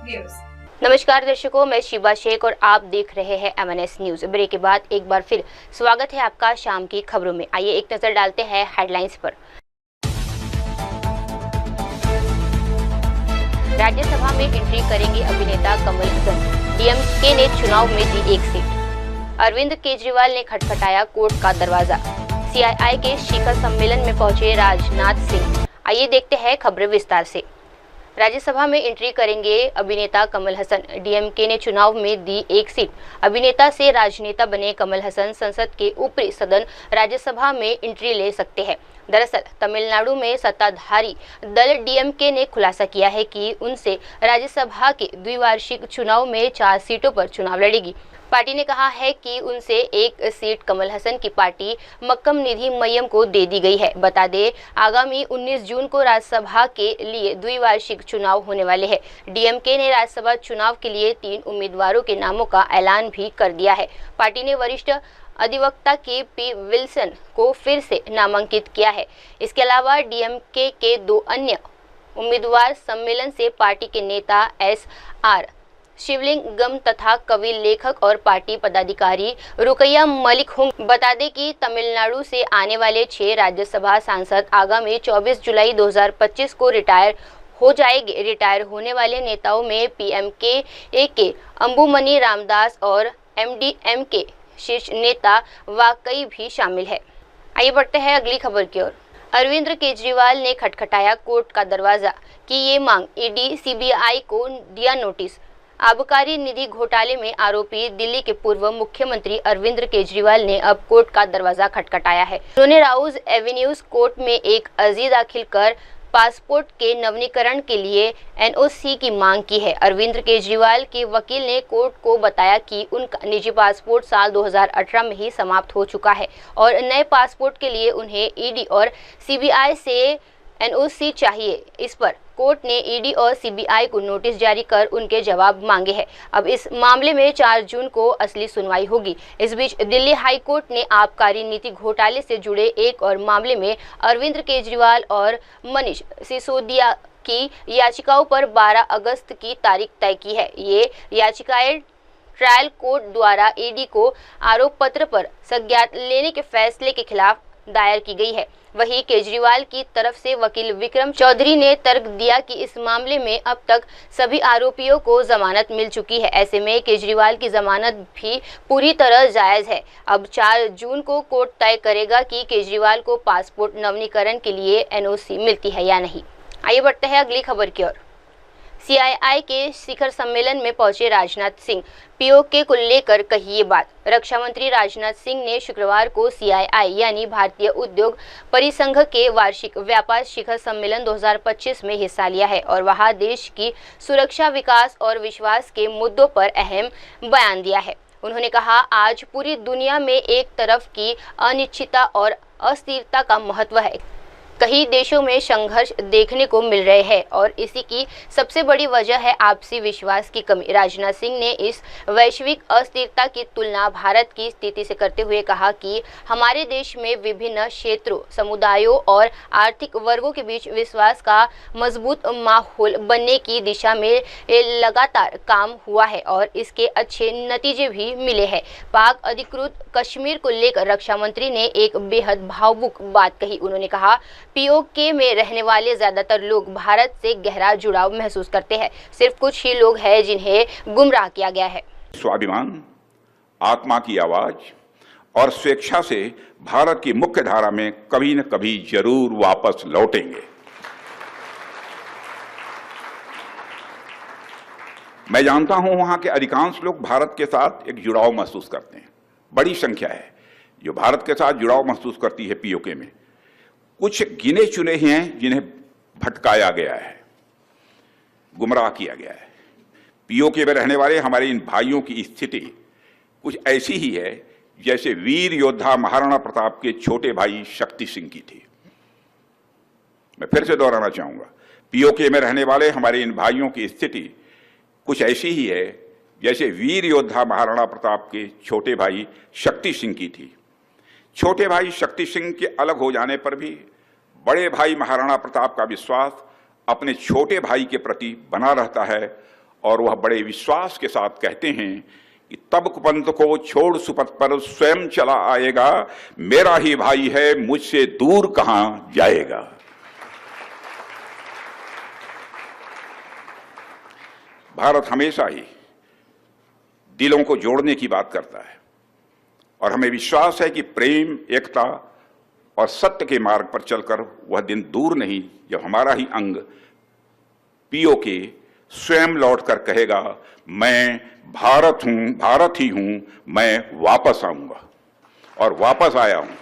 Viewers. नमस्कार दर्शकों, मैं शिबा शेख और आप देख रहे हैं MNS न्यूज। ब्रेक के बाद एक बार फिर स्वागत है आपका शाम की खबरों में। आइए एक नजर डालते हैं हेडलाइंस पर। राज्यसभा में एंट्री करेंगे अभिनेता कमल हसन। DMK ने चुनाव में दी एक सीट। अरविंद केजरीवाल ने खटखटाया कोर्ट का दरवाजा। CII के शिखर सम्मेलन में पहुंचे राजनाथ सिंह। आइए देखते हैं खबरें विस्तार से। राज्यसभा में एंट्री करेंगे अभिनेता कमल हसन। DMK ने चुनाव में दी एक सीट। अभिनेता से राजनेता बने कमल हसन संसद के ऊपरी सदन राज्यसभा में एंट्री ले सकते हैं। दरअसल तमिलनाडु में सत्ताधारी दल DMK ने खुलासा किया है कि उनसे राज्यसभा के द्विवार्षिक चुनाव में 4 सीटों पर चुनाव लड़ेगी। पार्टी ने कहा है कि उनसे एक सीट कमल हसन की पार्टी मक्कम निधि मय्यम को दे दी गई है। बता दें, आगामी 19 जून को राज्यसभा के लिए द्विवार्षिक चुनाव होने वाले हैं। DMK ने राज्यसभा चुनाव के लिए 3 उम्मीदवारों के नामों का ऐलान भी कर दिया है। पार्टी ने वरिष्ठ अधिवक्ता KP विल्सन को फिर से नामांकित किया है। इसके अलावा DMK के 2 अन्य उम्मीदवार सम्मेलन से पार्टी के नेता SR शिवलिंगम तथा कवि, लेखक और पार्टी पदाधिकारी रुकैया मलिक होंगे। बता दें कि तमिलनाडु से आने वाले 6 राज्यसभा सांसद आगामी 24 जुलाई 2025 को रिटायर हो जाएंगे। रिटायर होने वाले नेताओं में PMK के अंबुमनी रामदास और MDMK शीर्ष नेता वाकई भी शामिल है। आइए बढ़ते हैं अगली खबर की ओर। अरविंद केजरीवाल ने खटखटाया कोर्ट का दरवाजा की ये मांग। ED CBI को दिया नोटिस। आबकारी निधि घोटाले में आरोपी दिल्ली के पूर्व मुख्यमंत्री अरविंद केजरीवाल ने अब कोर्ट का दरवाजा खटखटाया है। उन्होंने राउज एवेन्यूज कोर्ट में एक अर्जी दाखिल कर पासपोर्ट के नवीनीकरण के लिए NOC की मांग की है। अरविंद केजरीवाल के वकील ने कोर्ट को बताया कि उनका निजी पासपोर्ट साल 2018 में ही समाप्त हो चुका है और नए पासपोर्ट के लिए उन्हें ED और CBI से NOC चाहिए। इस पर कोर्ट ने ED और CBI को नोटिस जारी कर उनके जवाब मांगे हैं। अब इस मामले में 4 जून को असली सुनवाई होगी। इस बीच दिल्ली हाई कोर्ट ने आबकारी नीति घोटाले से जुड़े एक और मामले में अरविंद केजरीवाल और मनीष सिसोदिया की याचिकाओं पर 12 अगस्त की तारीख तय की है। ये याचिकाएं ट्रायल कोर्ट द्वारा ED को आरोप पत्र पर संज्ञान लेने के फैसले के खिलाफ दायर की गई है। वहीं केजरीवाल की तरफ से वकील विक्रम चौधरी ने तर्क दिया कि इस मामले में अब तक सभी आरोपियों को जमानत मिल चुकी है। ऐसे में केजरीवाल की जमानत भी पूरी तरह जायज है। अब 4 जून को कोर्ट तय करेगा कि केजरीवाल को पासपोर्ट नवीनीकरण के लिए NOC मिलती है या नहीं। आइए बढ़ते हैं अगली खबर की ओर। CII के शिखर सम्मेलन में पहुंचे राजनाथ सिंह। POK को लेकर कही ये बात। रक्षा मंत्री राजनाथ सिंह ने शुक्रवार को CII यानी भारतीय उद्योग परिसंघ के वार्षिक व्यापार शिखर सम्मेलन 2025 में हिस्सा लिया है और वहां देश की सुरक्षा, विकास और विश्वास के मुद्दों पर अहम बयान दिया है। उन्होंने कहा, आज पूरी दुनिया में एक तरफ की अनिश्चितता और अस्थिरता का महत्व है। कई देशों में संघर्ष देखने को मिल रहे हैं और इसी की सबसे बड़ी वजह है आपसी विश्वास की कमी। राजनाथ सिंह ने इस वैश्विक अस्थिरता की तुलना भारत की स्थिति से करते हुए कहा कि हमारे देश में विभिन्न क्षेत्रों, समुदायों और आर्थिक वर्गों के बीच विश्वास का मजबूत माहौल बनने की दिशा में लगातार काम हुआ है और इसके अच्छे नतीजे भी मिले हैं। पाक अधिकृत कश्मीर को लेकर रक्षा मंत्री ने एक बेहद भावुक बात कही। उन्होंने कहा, POK में रहने वाले ज्यादातर लोग भारत से गहरा जुड़ाव महसूस करते हैं। सिर्फ कुछ ही लोग हैं जिन्हें गुमराह किया गया है। स्वाभिमान, आत्मा की आवाज और स्वेच्छा से भारत की मुख्य धारा में कभी न कभी जरूर वापस लौटेंगे। मैं जानता हूं वहां के अधिकांश लोग भारत के साथ एक जुड़ाव महसूस करते हैं। बड़ी संख्या है जो भारत के साथ जुड़ाव महसूस करती है। POK में कुछ गिने चुने ही हैं जिन्हें भटकाया गया है, गुमराह किया गया है। POK में रहने वाले हमारे इन भाइयों की स्थिति कुछ ऐसी ही है जैसे वीर योद्धा महाराणा प्रताप के छोटे भाई शक्ति सिंह की थी। मैं फिर से दोहराना चाहूंगा, POK में रहने वाले हमारे इन भाइयों की स्थिति कुछ ऐसी ही है जैसे वीर योद्धा महाराणा प्रताप के छोटे भाई शक्ति सिंह की थी। छोटे भाई शक्ति सिंह के अलग हो जाने पर भी बड़े भाई महाराणा प्रताप का विश्वास अपने छोटे भाई के प्रति बना रहता है और वह बड़े विश्वास के साथ कहते हैं कि तब कुपंथ को छोड़ सुपथ पर स्वयं चला आएगा, मेरा ही भाई है मुझसे दूर कहां जाएगा। भारत हमेशा ही दिलों को जोड़ने की बात करता है और हमें विश्वास है कि प्रेम, एकता और सत्य के मार्ग पर चलकर वह दिन दूर नहीं जब हमारा ही अंग पीओके स्वयं लौटकर कहेगा, मैं भारत हूं, भारत ही हूं, मैं वापस आऊंगा। और वापस आया हूं,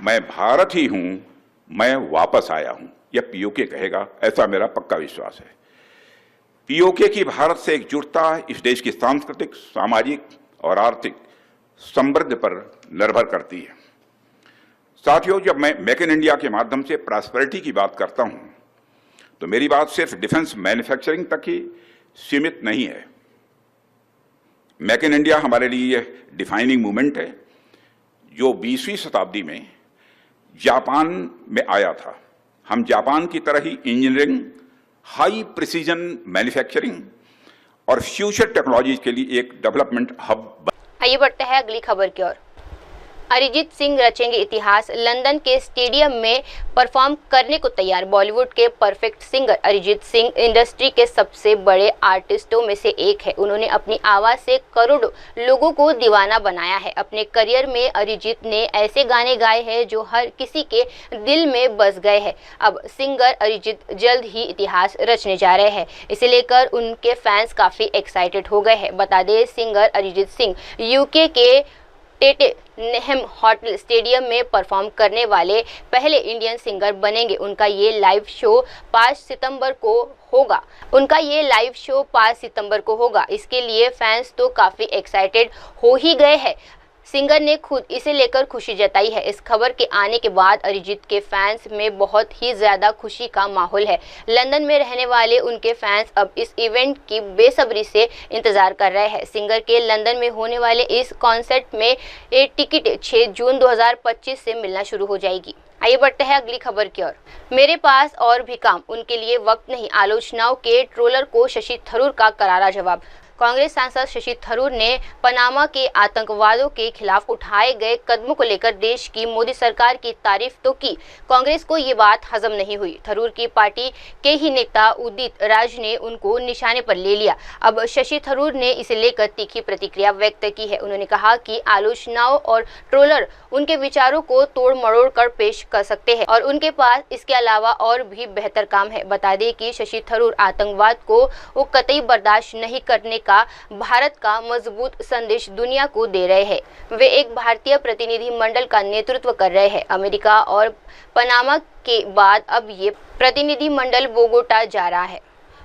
मैं भारत ही हूं, मैं वापस आया हूं, यह पीओके कहेगा, ऐसा मेरा पक्का विश्वास है। पीओके की भारत से एकजुटता इस देश की सांस्कृतिक, सामाजिक और आर्थिक समृद्धि पर निर्भर करती है। साथियों, जब मैं मेक इन इंडिया के माध्यम से प्रॉस्पेरिटी की बात करता हूं तो मेरी बात सिर्फ डिफेंस मैन्युफैक्चरिंग तक ही सीमित नहीं है। मेक इन इंडिया हमारे लिए यह डिफाइनिंग मूवमेंट है जो 20वीं शताब्दी में जापान में आया था। हम जापान की तरह ही इंजीनियरिंग, हाई प्रिसीजन मैन्युफैक्चरिंग और फ्यूचर टेक्नोलॉजीज के लिए एक डेवलपमेंट हब। आइए बढ़ते हैं अगली खबर की ओर। अरिजीत सिंह रचेंगे इतिहास, लंदन के स्टेडियम में परफॉर्म करने को तैयार। बॉलीवुड के perfect singer Arijit Singh industry के सबसे बड़े आर्टिस्टों में से एक है। उन्होंने अपनी आवाज से करोड़ों लोगों को दीवाना बनाया है। अपने करियर में अरिजीत ने ऐसे गाने गाए हैं जो हर किसी के दिल में बस गए हैं। अब सिंगर अरिजीत जल्द ही इतिहास रचने जा रहे हैं। इसे लेकर उनके फैंस काफी एक्साइटेड हो गए हैं। बता दें, सिंगर अरिजीत सिंह यूके के टेटनहम हॉटल स्टेडियम में परफॉर्म करने वाले पहले इंडियन सिंगर बनेंगे। उनका ये लाइव शो 5 सितंबर को होगा। इसके लिए फैंस तो काफ़ी एक्साइटेड हो ही गए हैं। सिंगर ने खुद इसे लेकर खुशी जताई है। इस खबर के आने के बाद अरिजीत के फैंस में बहुत ही ज़्यादा खुशी का माहौल है। लंदन में रहने वाले उनके फैंस अब इस इवेंट की बेसब्री से इंतजार कर रहे हैं। सिंगर के लंदन में होने वाले इस कॉन्सर्ट में एक टिकट 6 जून 2025 से मिलना शुरू हो जाएगी। आइए बढ़ते हैं अगली खबर की ओर। मेरे पास और भी काम, उनके लिए वक्त नहीं, आलोचनाओं के ट्रोलर को शशि थरूर का करारा जवाब। कांग्रेस सांसद शशि थरूर ने पनामा के आतंकवादियों के खिलाफ उठाए गए कदमों को लेकर देश की मोदी सरकार की तारीफ तो की। कांग्रेस को ये बात हजम नहीं हुई। थरूर की पार्टी के ही नेता उदित राज ने उनको निशाने पर ले लिया। अब शशि थरूर ने इसे लेकर तीखी प्रतिक्रिया व्यक्त की है। उन्होंने कहा कि आलोचनाओं और ट्रोलर उनके विचारों को तोड़ मरोड़ कर पेश कर सकते हैं और उनके पास इसके अलावा और भी बेहतर काम है। बता दें कि शशि थरूर आतंकवाद को वो कतई बर्दाश्त नहीं करने का भारत का मजबूत संदेश दुनिया को दे रहे हैं। वे एक भारतीय प्रतिनिधि मंडल का नेतृत्व कर रहे हैं। अमेरिका और पनामा के बाद अब ये प्रतिनिधि मंडल बोगोटा जा रहा है।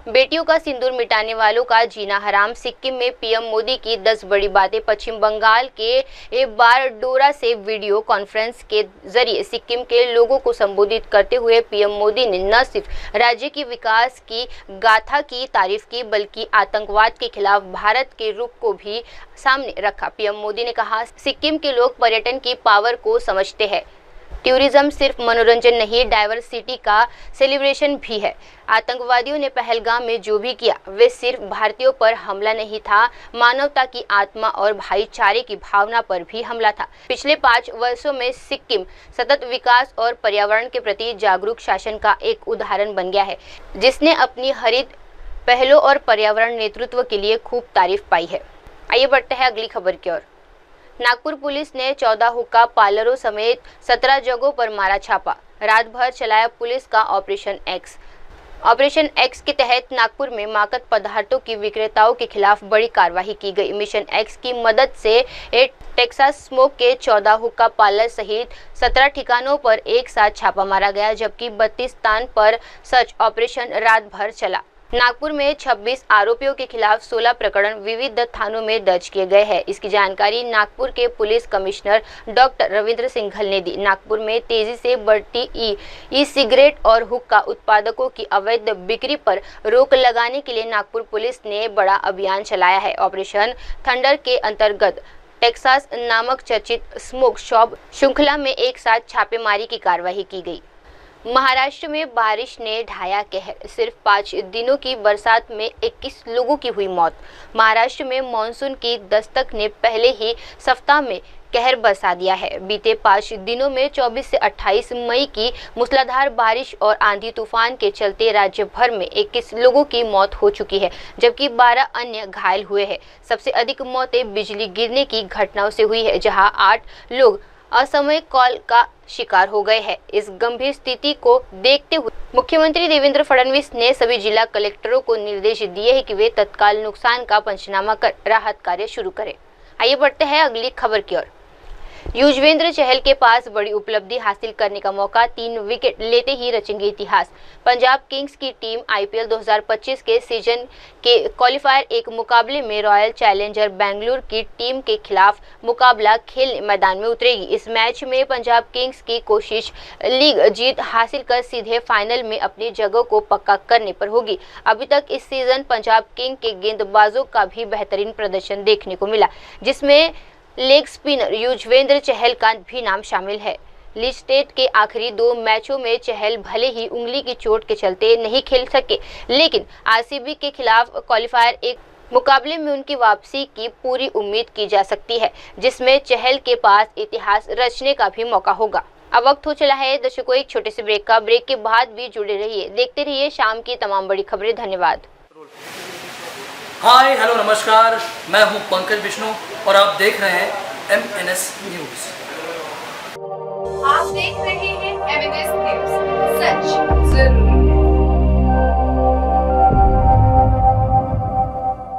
बेटियों का सिंदूर मिटाने वालों का जीना हराम, सिक्किम में पीएम मोदी की 10 बड़ी बातें। पश्चिम बंगाल के बारडोरा से वीडियो कॉन्फ्रेंस के जरिए सिक्किम के लोगों को संबोधित करते हुए पीएम मोदी ने न सिर्फ राज्य की विकास की गाथा की तारीफ की बल्कि आतंकवाद के खिलाफ भारत के रुख को भी सामने रखा। पीएम मोदी ने कहा, सिक्किम के लोग पर्यटन की पावर को समझते हैं। टूरिज्म सिर्फ मनोरंजन नहीं, डाइवर्सिटी का सेलिब्रेशन भी है। आतंकवादियों ने पहलगाम में जो भी किया वे सिर्फ भारतीयों पर हमला नहीं था, मानवता की आत्मा और भाईचारे की भावना पर भी हमला था। पिछले 5 वर्षों में सिक्किम सतत विकास और पर्यावरण के प्रति जागरूक शासन का एक उदाहरण बन गया है, जिसने अपनी हरित पहलों और पर्यावरण नेतृत्व के लिए खूब तारीफ पाई है। आइए बढ़ते हैं अगली खबर की ओर। नागपुर पुलिस ने 14 हुक्का पार्लरों समेत 17 जगहों पर मारा छापा। रात भर चलाया पुलिस का ऑपरेशन एक्स। ऑपरेशन एक्स के तहत नागपुर में मादक पदार्थों की विक्रेताओं के खिलाफ बड़ी कार्रवाई की गई। मिशन एक्स की मदद से टेक्सास स्मोक के 14 हुक्का पार्लर सहित 17 ठिकानों पर एक साथ छापा मारा गया, जबकि 32 स्थान पर सर्च ऑपरेशन रात भर चला। नागपुर में 26 आरोपियों के खिलाफ 16 प्रकरण विविध थानों में दर्ज किए गए हैं। इसकी जानकारी नागपुर के police commissioner doctor Ravindra Singhal ने दी। नागपुर में तेजी से बढ़ती ई सिगरेट और हुक्का उत्पादकों की अवैध बिक्री पर रोक लगाने के लिए नागपुर पुलिस ने बड़ा अभियान चलाया है। ऑपरेशन थंडर के अंतर्गत टेक्सास नामक चर्चित स्मोक शॉप श्रृंखला में एक साथ छापेमारी की कार्रवाई की गई। महाराष्ट्र में बारिश ने ढाया कहर। सिर्फ 5 दिनों की बरसात में 21 लोगों की हुई मौत। महाराष्ट्र में मानसून की दस्तक ने पहले ही सप्ताह में कहर बरसा दिया है। बीते 5 दिनों में 24 से 28 मई की मूसलाधार बारिश और आंधी तूफान के चलते राज्य भर में 21 लोगों की मौत हो चुकी है, जबकि 12 अन्य घायल हुए हैं। सबसे अधिक मौतें बिजली गिरने की घटनाओं से हुई है, जहां 8 लोग असमय कॉल का शिकार हो गए हैं। इस गंभीर स्थिति को देखते हुए मुख्यमंत्री देवेंद्र फडणवीस ने सभी जिला कलेक्टरों को निर्देश दिए हैं कि वे तत्काल नुकसान का पंचनामा कर राहत कार्य शुरू करें। आइए बढ़ते हैं अगली खबर की ओर। युजवेंद्र चहल के पास बड़ी उपलब्धि हासिल करने का मौका, 3 विकेट लेते ही रचेंगे इतिहास। पंजाब किंग्स की टीम आईपीएल 2025 के सीजन के क्वालिफायर 1 मुकाबले में रॉयल चैलेंजर बेंगलुरु की टीम के खिलाफ मुकाबला खेलने मैदान में उतरेगी। इस मैच में पंजाब किंग्स की कोशिश लीग जीत हासिल कर सीधे फाइनल में अपनी जगह को पक्का करने पर होगी। अभी तक इस सीजन पंजाब किंग के गेंदबाजों का भी बेहतरीन प्रदर्शन देखने को मिला, जिसमें लेग स्पिनर युजवेंद्र चहल का भी नाम शामिल है। लीग टेस्ट के आखिरी 2 मैचों में चहल भले ही उंगली की चोट के चलते नहीं खेल सके, लेकिन आरसीबी के खिलाफ क्वालिफायर 1 मुकाबले में उनकी वापसी की पूरी उम्मीद की जा सकती है, जिसमें चहल के पास इतिहास रचने का भी मौका होगा। अब वक्त हो चला है दर्शकों एक छोटे से ब्रेक का। ब्रेक के बाद भी जुड़े रहिए, देखते रहिए शाम की तमाम बड़ी खबरें। धन्यवाद। हाय हेलो नमस्कार, मैं हूं पंकज विष्णु और आप देख रहे हैं MNS न्यूज। आप देख रहे हैं MNS न्यूज, सच जरूर।